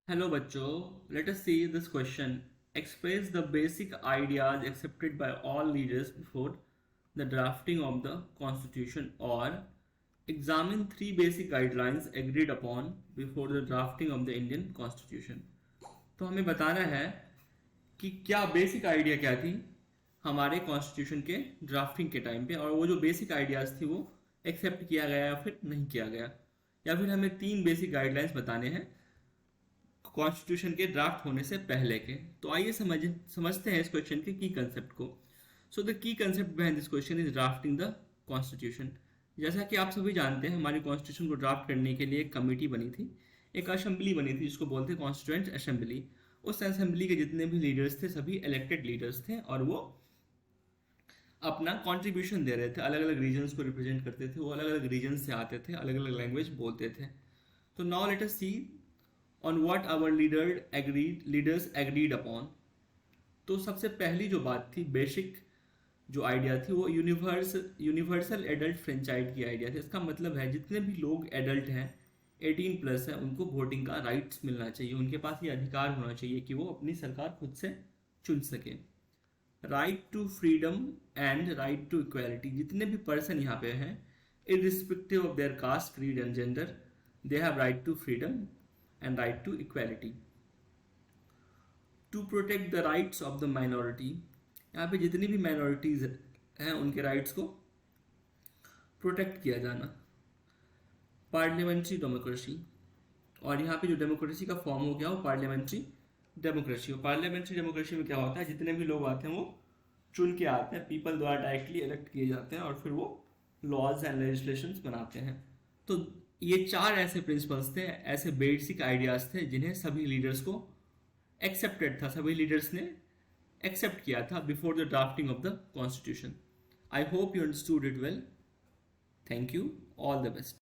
Hello बच्चों, let us see this question. Express the basic ideas accepted by all leaders before the drafting of the constitution, or examine three basic guidelines agreed upon before the drafting of the Indian constitution. तो हमें बताना है कि क्या basic idea क्या थी हमारे constitution के ड्राफ्टिंग के टाइम पे, और वो जो बेसिक आइडियाज थी वो एक्सेप्ट किया गया या फिर नहीं किया गया, या फिर हमें तीन बेसिक गाइडलाइंस बताने हैं कॉन्स्टिट्यूशन के ड्राफ्ट होने से पहले के। तो आइए समझते हैं इस क्वेश्चन के की कंसेप्ट को। So the key concept behind this question is drafting the constitution. जैसा कि आप सभी जानते हैं, हमारी कॉन्स्टिट्यूशन को ड्राफ्ट करने के लिए एक कमेटी बनी थी, एक असेंबली बनी थी जिसको बोलते हैं कॉन्स्टिट्यूएंट असेंबली। उस असेंबली के जितने भी लीडर्स थे सभी इलेक्टेड लीडर्स थे, और वो अपना कंट्रीब्यूशन दे रहे थे, अलग अलग रीजन्स को रिप्रेजेंट करते थे, वो अलग अलग रीजन से आते थे, अलग अलग लैंग्वेज बोलते थे। तो now let us see on what our leaders agreed upon. तो सबसे पहली जो बात थी, बेसिक जो आइडिया थी, वो यूनिवर्सल एडल्ट फ्रेंचाइज की आइडिया थी। इसका मतलब है जितने भी लोग एडल्ट हैं, 18 प्लस है, उनको वोटिंग का राइट्स मिलना चाहिए, उनके पास ये अधिकार होना चाहिए कि वो अपनी सरकार खुद से चुन सके। Right to freedom and right to equality. जितने भी पर्सन यहाँ पे हैं, irrespective of their caste, creed and gender, they have right to freedom and right to equality. To protect the rights of the minority, यहाँ पे जितनी भी minorities हैं उनके rights को प्रोटेक्ट किया जाना। पार्लियामेंट्री डेमोक्रेसी, और यहाँ पे जो डेमोक्रेसी का फॉर्म हो गया वो पार्लियामेंट्री डेमोक्रेसी। और पार्लियामेंट्री डेमोक्रेसी में क्या होता है, जितने भी लोग आते हैं वो चुन के आते हैं, पीपल द्वारा डायरेक्टली इलेक्ट किए जाते हैं, और फिर वो लॉज एंड लेजिस्लेशंस बनाते हैं। तो ये चार ऐसे प्रिंसिपल्स थे, ऐसे बेसिक आइडियाज थे जिन्हें सभी लीडर्स को एक्सेप्टेड था, सभी लीडर्स ने एक्सेप्ट किया था before the drafting of the constitution. I hope you understood it well. Thank you, all the best.